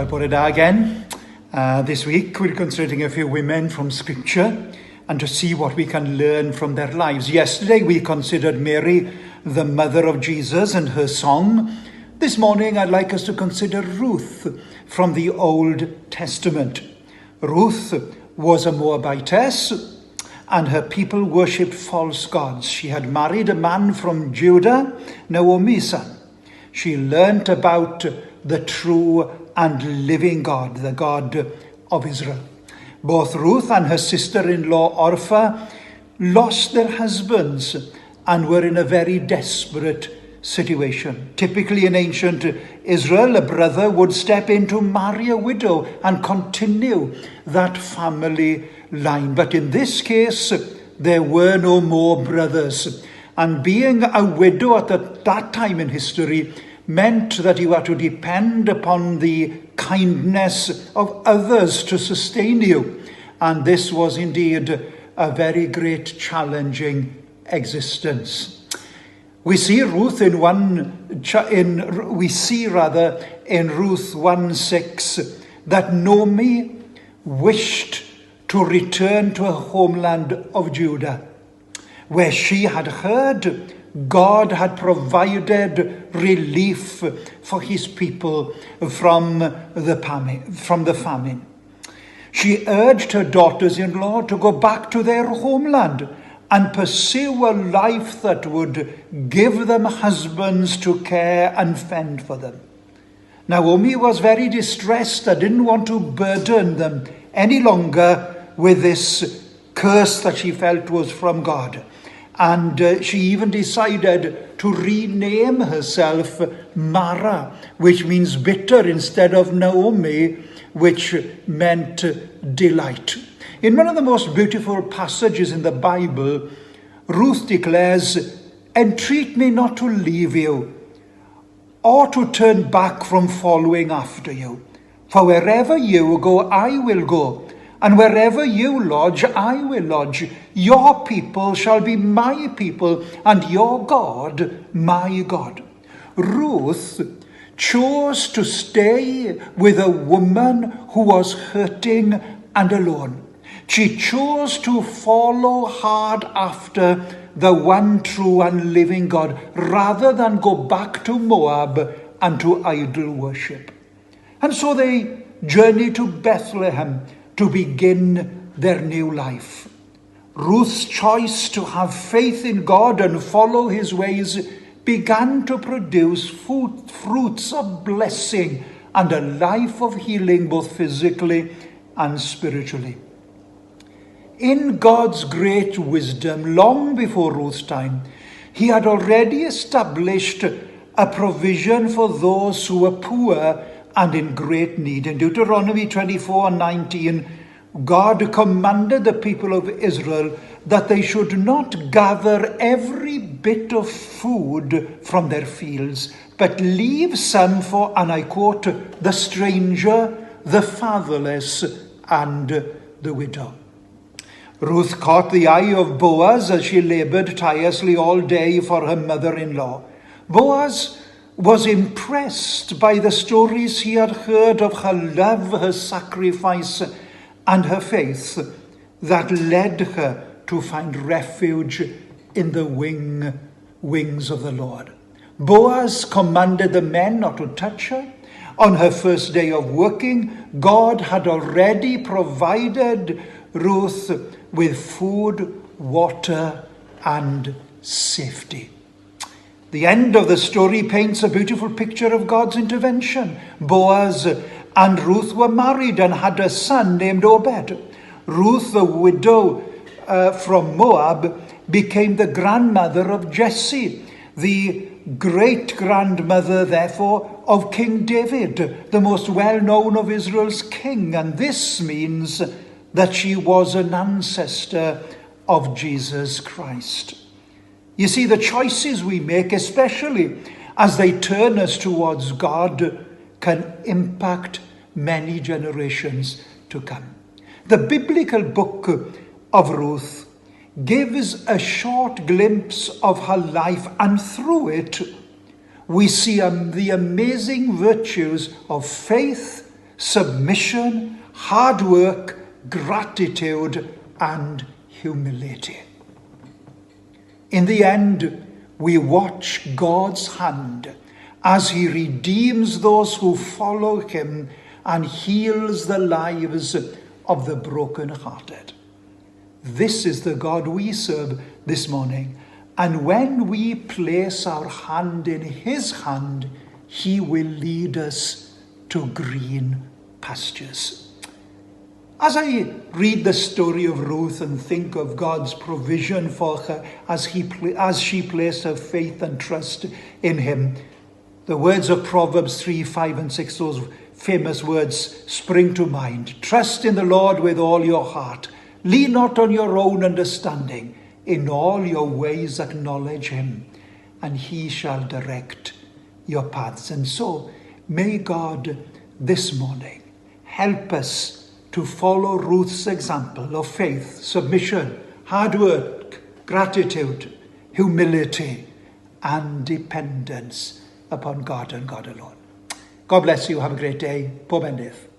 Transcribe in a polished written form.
Well, bore da again. This week we're considering a few women from Scripture and to see what we can learn from their lives. Yesterday we considered Mary, the mother of Jesus, and her song. This morning I'd like us to consider Ruth from the Old Testament. Ruth was a Moabitess and her people worshipped false gods. She had married a man from Judah, Naomi's son. She learnt about the true and living God, the God of Israel. Both Ruth and her sister-in-law Orpah lost their husbands and were in a very desperate situation. Typically in ancient Israel, a brother would step in to marry a widow and continue that family line. But in this case, there were no more brothers. And being a widow at that time in history meant that you had to depend upon the kindness of others to sustain you. And this was indeed a very great challenging existence. We see Ruth in Ruth 1:6 that Naomi wished to return to her homeland of Judah, where she had heard God had provided relief for his people from the famine. She urged her daughters-in-law to go back to their homeland and pursue a life that would give them husbands to care and fend for them. Naomi was very distressed and didn't want to burden them any longer with this curse that she felt was from God. And she even decided to rename herself Mara, which means bitter, instead of Naomi, which meant delight. In one of the most beautiful passages in the Bible, Ruth declares, "Entreat me not to leave you, or to turn back from following after you. For wherever you go, I will go. And wherever you lodge, I will lodge. Your people shall be my people, and your God, my God." Ruth chose to stay with a woman who was hurting and alone. She chose to follow hard after the one true and living God, rather than go back to Moab and to idol worship. And so they journeyed to Bethlehem to begin their new life. Ruth's choice to have faith in God and follow his ways began to produce fruits of blessing and a life of healing, both physically and spiritually. In God's great wisdom, long before Ruth's time, he had already established a provision for those who were poor and in great need. In Deuteronomy 24:19, God commanded the people of Israel that they should not gather every bit of food from their fields, but leave some for, and I quote, the stranger, the fatherless, and the widow. Ruth caught the eye of Boaz as she labored tirelessly all day for her mother-in-law. Boaz was impressed by the stories he had heard of her love, her sacrifice, and her faith that led her to find refuge in the wings of the Lord. Boaz commanded the men not to touch her. On her first day of working, God had already provided Ruth with food, water, and safety. The end of the story paints a beautiful picture of God's intervention. Boaz and Ruth were married and had a son named Obed. Ruth, the widow from Moab, became the grandmother of Jesse, the great-grandmother, therefore, of King David, the most well-known of Israel's king. And this means that she was an ancestor of Jesus Christ. You see, the choices we make, especially as they turn us towards God, can impact many generations to come. The biblical book of Ruth gives a short glimpse of her life, and through it we see the amazing virtues of faith, submission, hard work, gratitude, and humility. In the end, we watch God's hand as he redeems those who follow him and heals the lives of the brokenhearted. This is the God we serve this morning. And when we place our hand in his hand, he will lead us to green pastures. As I read the story of Ruth and think of God's provision for her as she placed her faith and trust in him, the words of Proverbs 3, 5 and 6, those famous words spring to mind. Trust in the Lord with all your heart. Lean not on your own understanding. In all your ways acknowledge him, and he shall direct your paths. And so may God this morning help us to follow Ruth's example of faith, submission, hard work, gratitude, humility, and dependence upon God and God alone. God bless you. Have a great day. Pob endith.